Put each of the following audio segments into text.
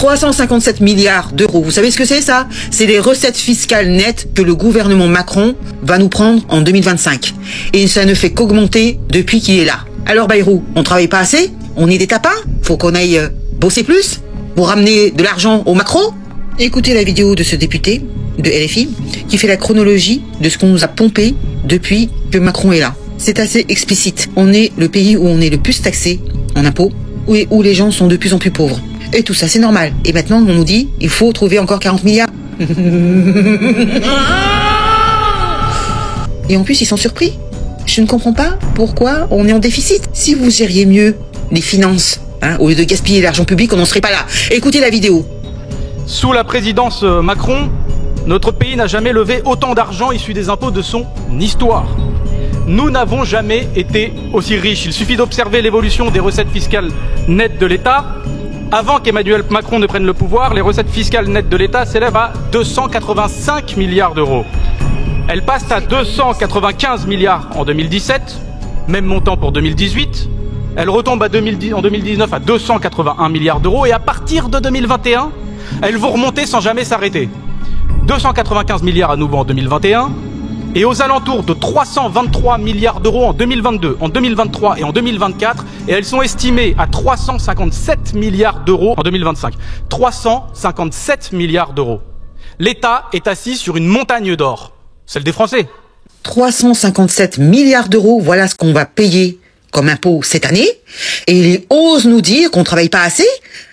357 milliards d'euros. Vous savez ce que c'est ça? C'est les recettes fiscales nettes que le gouvernement Macron va nous prendre en 2025. Et ça ne fait qu'augmenter depuis qu'il est là. Alors Bayrou, on travaille pas assez? On est des tapins? Faut qu'on aille bosser plus pour ramener de l'argent au macro? Écoutez la vidéo de ce député de LFI qui fait la chronologie de ce qu'on nous a pompé depuis que Macron est là. C'est assez explicite. On est le pays où on est le plus taxé en impôts, où les gens sont de plus en plus pauvres. Et tout ça, c'est normal. Et maintenant, on nous dit, il faut trouver encore 40 milliards. Et en plus, ils sont surpris. Je ne comprends pas pourquoi on est en déficit. Si vous gériez mieux les finances, au lieu de gaspiller l'argent public, on n'en serait pas là. Écoutez la vidéo. Sous la présidence Macron, notre pays n'a jamais levé autant d'argent issu des impôts de son histoire. Nous n'avons jamais été aussi riches. Il suffit d'observer l'évolution des recettes fiscales nettes de l'État. Avant qu'Emmanuel Macron ne prenne le pouvoir, les recettes fiscales nettes de l'État s'élèvent à 285 milliards d'euros. Elles passent à 295 milliards en 2017, même montant pour 2018. Elles retombent en 2019 à 281 milliards d'euros et à partir de 2021, elles vont remonter sans jamais s'arrêter. 295 milliards à nouveau en 2021 et aux alentours de 323 milliards d'euros en 2022, en 2023 et en 2024 et elles sont estimées à 357 milliards d'euros en 2025. 357 milliards d'euros. L'État est assis sur une montagne d'or, celle des Français. 357 milliards d'euros, voilà ce qu'on va payer comme impôt cette année. Et ils osent nous dire qu'on travaille pas assez.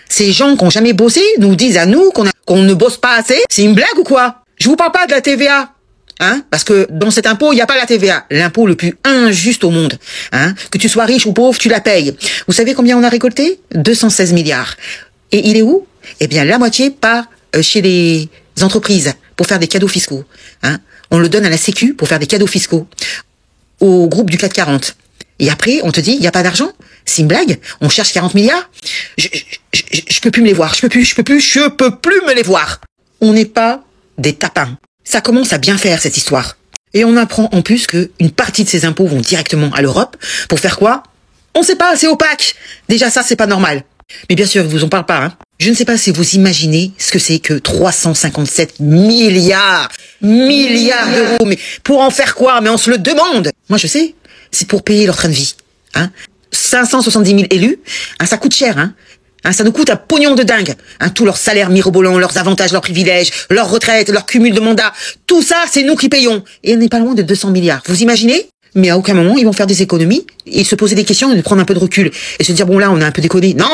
Ces gens qui n'ont jamais bossé nous disent à nous qu'on ne bosse pas assez. C'est une blague ou quoi? Je vous parle pas de la TVA. Parce que dans cet impôt, il n'y a pas la TVA. L'impôt le plus injuste au monde. Que tu sois riche ou pauvre, tu la payes. Vous savez combien on a récolté? 216 milliards. Et il est où? Eh bien, la moitié part chez les entreprises pour faire des cadeaux fiscaux. On le donne à la Sécu pour faire des cadeaux fiscaux. Au groupe du CAC 40. Et après, on te dit, il n'y a pas d'argent? C'est une blague? On cherche 40 milliards? Je peux plus me les voir. Je peux plus me les voir. On n'est pas des tapins. Ça commence à bien faire, cette histoire. Et on apprend en plus qu'une partie de ces impôts vont directement à l'Europe. Pour faire quoi? On sait pas, c'est opaque. Déjà ça, c'est pas normal. Mais bien sûr, ils vous en parlent pas. Je ne sais pas si vous imaginez ce que c'est que 357 milliards d'euros. Mais pour en faire quoi? Mais on se le demande. Moi, je sais. C'est pour payer leur train de vie. 570 000 élus. Ça coûte cher. Ça nous coûte un pognon de dingue. Tous leurs salaires mirobolants, leurs avantages, leurs privilèges, leurs retraites, leur cumul de mandats. Tout ça, c'est nous qui payons. Et on n'est pas loin de 200 milliards. Vous imaginez? Mais à aucun moment, ils vont faire des économies et se poser des questions et prendre un peu de recul. Et se dire, bon là, on a un peu déconné. Non.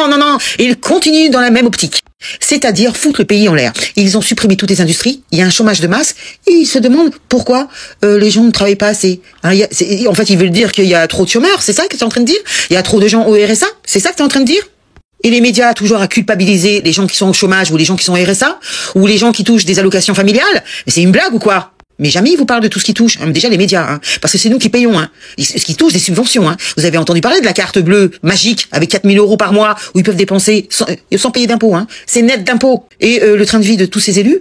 Ils continuent dans la même optique. C'est-à-dire foutre le pays en l'air. Ils ont supprimé toutes les industries. Il y a un chômage de masse. Et ils se demandent pourquoi les gens ne travaillent pas assez. En fait, ils veulent dire qu'il y a trop de chômeurs. C'est ça que tu es en train de dire? Il y a trop de gens au RSA? C'est ça que tu es en train de dire? Et les médias toujours à culpabiliser les gens qui sont au chômage ou les gens qui sont au RSA ou les gens qui touchent des allocations familiales. Mais c'est une blague ou quoi? Mais jamais ils vous parlent de tout ce qui touche. Déjà les médias, parce que c'est nous qui payons. Ce qui touche des subventions. Vous avez entendu parler de la carte bleue magique avec 4 000 euros par mois où ils peuvent dépenser sans payer d'impôts. C'est net d'impôts. Et le train de vie de tous ces élus.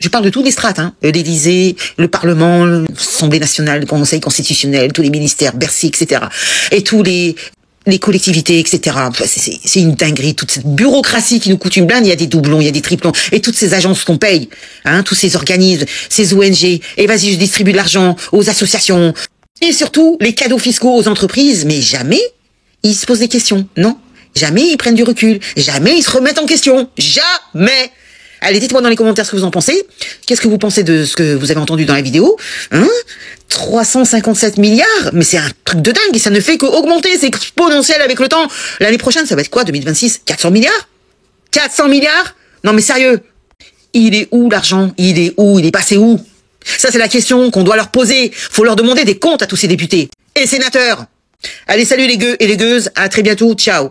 Je parle de toutes les strates. L'Élysée, le Parlement, l'Assemblée nationale, le Conseil constitutionnel, tous les ministères, Bercy, etc. Et tous les collectivités, etc. C'est une dinguerie, toute cette bureaucratie qui nous coûte une blinde. Il y a des doublons, il y a des triplons, et toutes ces agences qu'on paye, tous ces organismes, ces ONG, et vas-y, je distribue de l'argent aux associations, et surtout les cadeaux fiscaux aux entreprises, mais jamais ils se posent des questions, non, jamais ils prennent du recul, jamais ils se remettent en question, jamais. Allez, dites-moi dans les commentaires ce que vous en pensez. Qu'est-ce que vous pensez de ce que vous avez entendu dans la vidéo? 357 milliards? Mais c'est un truc de dingue et ça ne fait qu'augmenter, c'est exponentiel avec le temps. L'année prochaine, ça va être quoi, 2026? 400 milliards? 400 milliards? Non mais sérieux, il est où l'argent? Il est où? Il est passé où? Ça c'est la question qu'on doit leur poser. Faut leur demander des comptes à tous ces députés et sénateurs. Allez, salut les gueux et les gueuses, à très bientôt, ciao.